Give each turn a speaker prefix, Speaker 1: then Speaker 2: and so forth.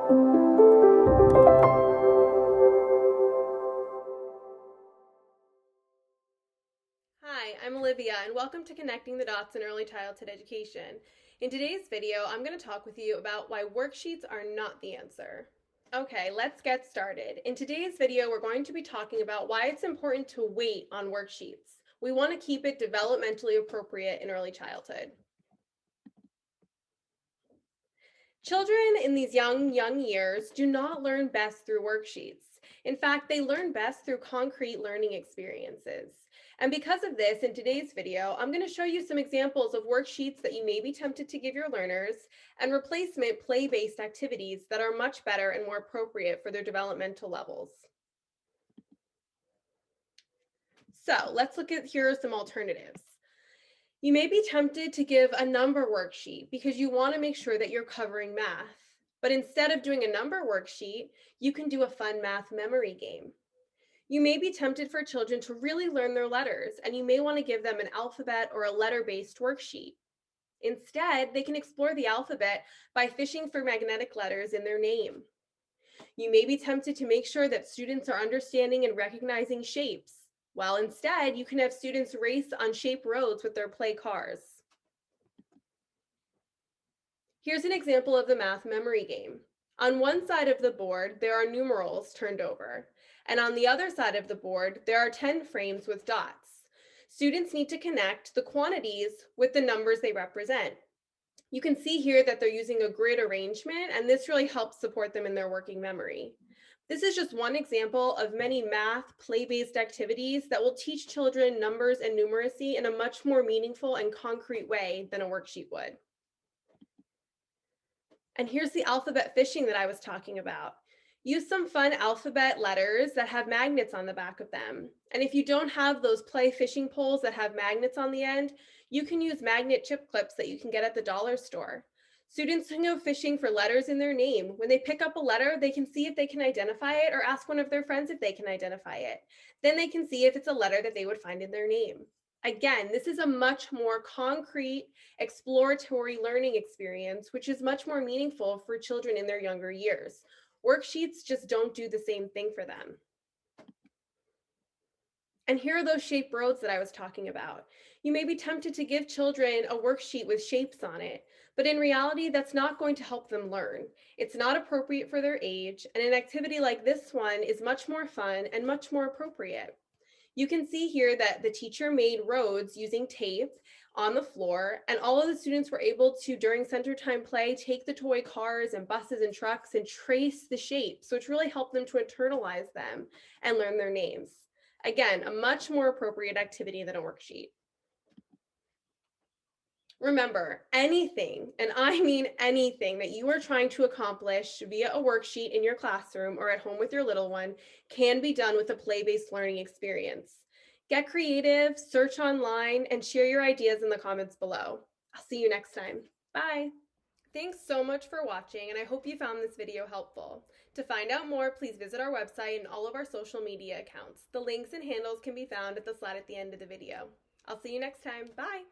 Speaker 1: Hi, I'm Olivia, and welcome to Connecting the Dots in Early Childhood Education. In today's video, I'm going to talk with you about why worksheets are not the answer. Okay, let's get started. In today's video, we're going to be talking about why it's important to wait on worksheets. We want to keep it developmentally appropriate in early childhood. Children in these young years do not learn best through worksheets. In fact, they learn best through concrete learning experiences. And because of this, in today's video, I'm going to show you some examples of worksheets that you may be tempted to give your learners and replacement play-based activities that are much better and more appropriate for their developmental levels. So let's look at, here are some alternatives. You may be tempted to give a number worksheet because you want to make sure that you're covering math. But instead of doing a number worksheet, you can do a fun math memory game. You may be tempted for children to really learn their letters, and you may want to give them an alphabet or a letter-based worksheet. Instead, they can explore the alphabet by fishing for magnetic letters in their name. You may be tempted to make sure that students are understanding and recognizing shapes, while instead you can have students race on shaped roads with their play cars. Here's an example of the math memory game. On one side of the board, there are numerals turned over, and on the other side of the board, there are 10 frames with dots. Students need to connect the quantities with the numbers they represent. You can see here that they're using a grid arrangement, and this really helps support them in their working memory. This is just one example of many math play-based activities that will teach children numbers and numeracy in a much more meaningful and concrete way than a worksheet would. And here's the alphabet fishing that I was talking about. Use some fun alphabet letters that have magnets on the back of them. And if you don't have those play fishing poles that have magnets on the end, you can use magnet chip clips that you can get at the dollar store. Students can go fishing for letters in their name. When they pick up a letter, they can see if they can identify it or ask one of their friends if they can identify it. Then they can see if it's a letter that they would find in their name. Again, this is a much more concrete, exploratory learning experience, which is much more meaningful for children in their younger years. Worksheets just don't do the same thing for them. And here are those shaped roads that I was talking about. You may be tempted to give children a worksheet with shapes on it, but in reality, that's not going to help them learn. It's not appropriate for their age, and an activity like this one is much more fun and much more appropriate. You can see here that the teacher made roads using tape on the floor, and all of the students were able to, during center time play, take the toy cars and buses and trucks and trace the shapes, which really helped them to internalize them and learn their names. Again, a much more appropriate activity than a worksheet. Remember, anything, and I mean anything, that you are trying to accomplish via a worksheet in your classroom or at home with your little one can be done with a play-based learning experience. Get creative, search online, and share your ideas in the comments below. I'll see you next time. Bye. Thanks so much for watching, and I hope you found this video helpful. To find out more, please visit our website and all of our social media accounts. The links and handles can be found at the slide at the end of the video. I'll see you next time. Bye.